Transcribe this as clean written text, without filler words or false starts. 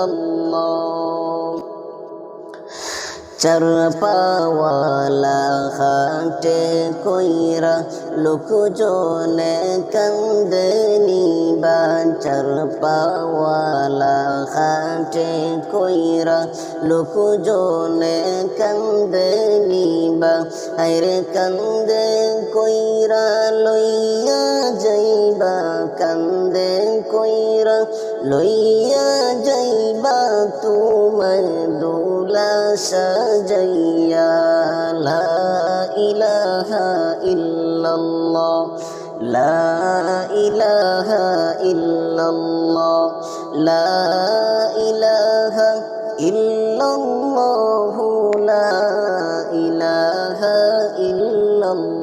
ইল্লাল্লাহ। চার পাওয়ালা হাটে কইরা লোকজনে কান্দে নিবা, চার পাওয়ালা হাটে কইরা লোকজনে কান্দে নিবা, আইরে কান্দে কইরা লইয়া যাইবা, কান্দে কইরা লইয়া যাইবা তোমার দোলা সাজাইয়া। লা ইলাহা ইল্লাল্লাহ, লা ইলাহা ইল্লাল্লাহ, লা ইলাহা ইল্লাল্লাহ, লা ইলাহা ইল্লাল্লাহ।